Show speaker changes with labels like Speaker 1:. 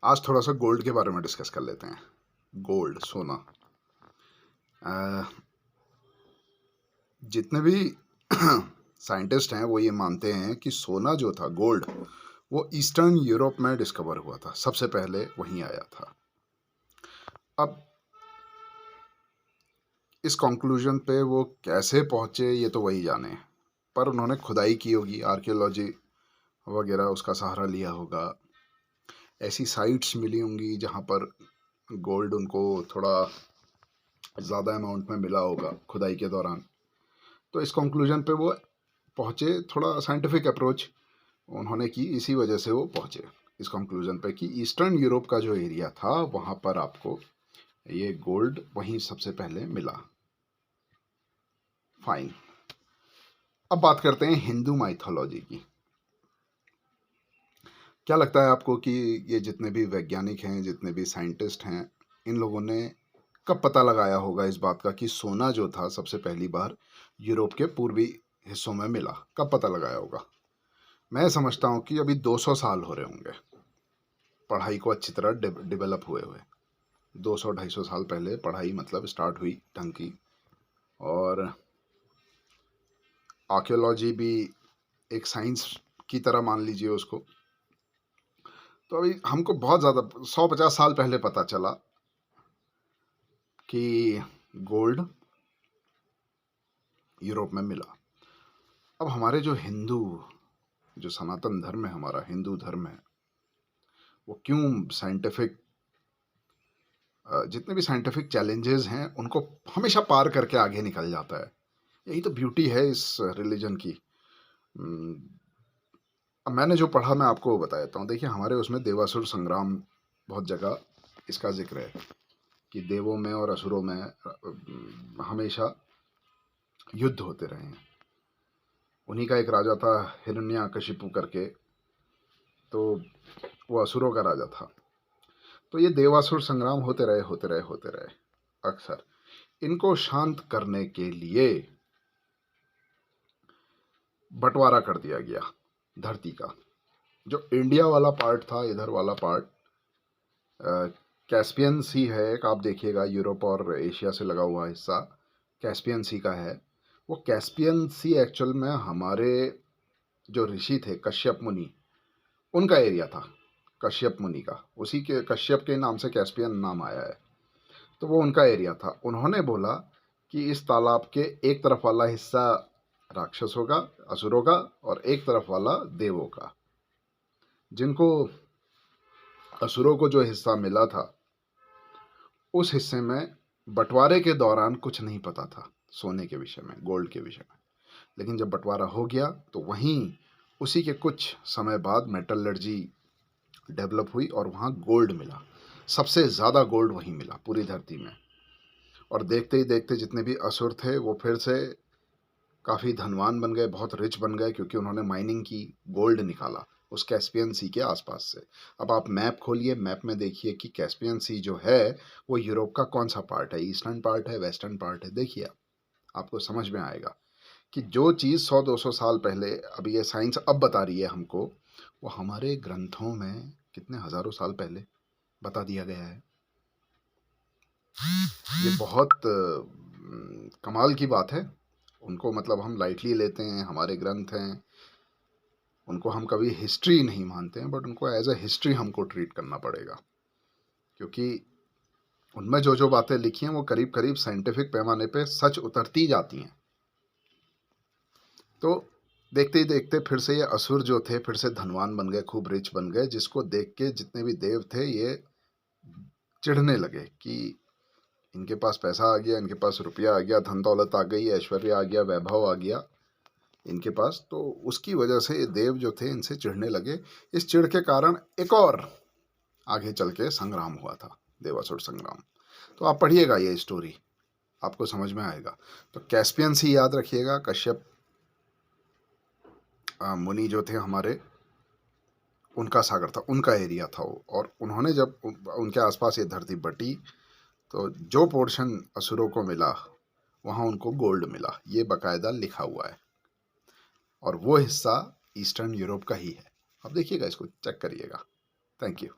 Speaker 1: आज थोड़ा सा गोल्ड के बारे में डिस्कस कर लेते हैं। गोल्ड, सोना। जितने भी साइंटिस्ट हैं वो ये मानते हैं कि सोना जो था, गोल्ड, वो ईस्टर्न यूरोप में डिस्कवर हुआ था, सबसे पहले वहीं आया था। अब इस कंक्लूजन पे वो कैसे पहुंचे ये तो वही जाने, पर उन्होंने खुदाई की होगी, आर्कियोलॉजी वगैरह उसका सहारा लिया होगा। ऐसी साइट्स मिली होंगी जहाँ पर गोल्ड उनको थोड़ा ज़्यादा अमाउंट में मिला होगा खुदाई के दौरान। तो इस कंक्लूजन पे वो पहुँचे, थोड़ा साइंटिफिक अप्रोच उन्होंने की, इसी वजह से वो पहुँचे इस कंक्लूजन पे कि ईस्टर्न यूरोप का जो एरिया था वहाँ पर आपको ये गोल्ड वहीं सबसे पहले मिला। फाइन। अब बात करते हैं हिंदू माइथोलॉजी की। क्या लगता है आपको कि ये जितने भी वैज्ञानिक हैं, जितने भी साइंटिस्ट हैं, इन लोगों ने कब पता लगाया होगा इस बात का कि सोना जो था सबसे पहली बार यूरोप के पूर्वी हिस्सों में मिला? कब पता लगाया होगा? मैं समझता हूँ कि अभी 200 साल हो रहे होंगे पढ़ाई को अच्छी तरह डेवलप हुए हुए। 200-250 साल पहले पढ़ाई मतलब स्टार्ट हुई ढंग की, और आर्कियोलॉजी भी एक साइंस की तरह मान लीजिए उसको। तो अभी हमको बहुत ज़्यादा 100-50 साल पहले पता चला कि गोल्ड यूरोप में मिला। अब हमारे जो सनातन धर्म है, हमारा हिंदू धर्म है, वो क्यों साइंटिफिक, जितने भी साइंटिफिक चैलेंजेस हैं उनको हमेशा पार करके आगे निकल जाता है। यही तो ब्यूटी है इस रिलीजन की। अब मैंने जो पढ़ा मैं आपको बता देता हूँ। देखिए, हमारे उसमें देवासुर संग्राम बहुत जगह इसका जिक्र है कि देवों में और असुरों में हमेशा युद्ध होते रहे हैं। उन्हीं का एक राजा था हिरण्यकशिपु करके, तो वो असुरों का राजा था। तो ये देवासुर संग्राम होते रहे अक्सर। इनको शांत करने के लिए बंटवारा कर दिया गया धरती का। जो इंडिया वाला पार्ट था, इधर वाला पार्ट कैस्पियन सी है एक, आप देखिएगा, यूरोप और एशिया से लगा हुआ हिस्सा कैस्पियन सी का है। वो कैस्पियन सी एक्चुअल में हमारे जो ऋषि थे कश्यप मुनि, उनका एरिया था। कश्यप मुनि का, उसी के कश्यप के नाम से कैस्पियन नाम आया है। तो वो उनका एरिया था। उन्होंने बोला कि इस तालाब के एक तरफ वाला हिस्सा राक्षसों का, असुरों का, और एक तरफ वाला देवों का। जिनको असुरों को जो हिस्सा मिला था, उस हिस्से में बंटवारे के दौरान कुछ नहीं पता था सोने के विषय में, गोल्ड के विषय में। लेकिन जब बंटवारा हो गया तो वहीं उसी के कुछ समय बाद मेटलर्जी डेवलप हुई और वहाँ गोल्ड मिला। सबसे ज़्यादा गोल्ड वहीं मिला पूरी धरती में। और देखते ही देखते जितने भी असुर थे वो फिर से काफ़ी धनवान बन गए, बहुत रिच बन गए, क्योंकि उन्होंने माइनिंग की, गोल्ड निकाला उस कैस्पियन सी के आसपास से। अब आप मैप खोलिए, मैप में देखिए कि कैस्पियन सी जो है वो यूरोप का कौन सा पार्ट है, ईस्टर्न पार्ट है, वेस्टर्न पार्ट है। देखिए, आपको समझ में आएगा कि जो चीज़ 100-200 साल पहले, अभी ये साइंस अब बता रही है हमको, वो हमारे ग्रंथों में कितने हज़ारों साल पहले बता दिया गया है। ये बहुत कमाल की बात है। उनको मतलब हम लाइटली लेते हैं, हमारे ग्रंथ हैं, उनको हम कभी हिस्ट्री नहीं मानते हैं, बट उनको एज ए हिस्ट्री हमको ट्रीट करना पड़ेगा, क्योंकि उनमें जो जो बातें लिखी हैं वो करीब करीब साइंटिफिक पैमाने पे सच उतरती जाती हैं। तो देखते ही देखते फिर से ये असुर जो थे फिर से धनवान बन गए, खूब रिच बन गए, जिसको देख के जितने भी देव थे ये चिढ़ने लगे कि इनके पास पैसा आ गया, इनके पास रुपया आ गया, धन दौलत आ गई, ऐश्वर्य आ गया, वैभव आ गया इनके पास। तो उसकी वजह से ये देव जो थे इनसे चिढ़ने लगे। इस चिढ़ के कारण एक और आगे चल के संग्राम हुआ था, देवासुर संग्राम। तो आप पढ़िएगा ये स्टोरी, आपको समझ में आएगा। तो कैस्पियन सी याद रखिएगा, कश्यप मुनि जो थे हमारे, उनका सागर था, उनका एरिया था वो। और उन्होंने जब उनके आसपास ये धरती बटी, तो जो पोर्शन असुरों को मिला वहाँ उनको गोल्ड मिला, ये बाकायदा लिखा हुआ है। और वो हिस्सा ईस्टर्न यूरोप का ही है। अब देखिएगा, इसको चेक करिएगा। Thank you.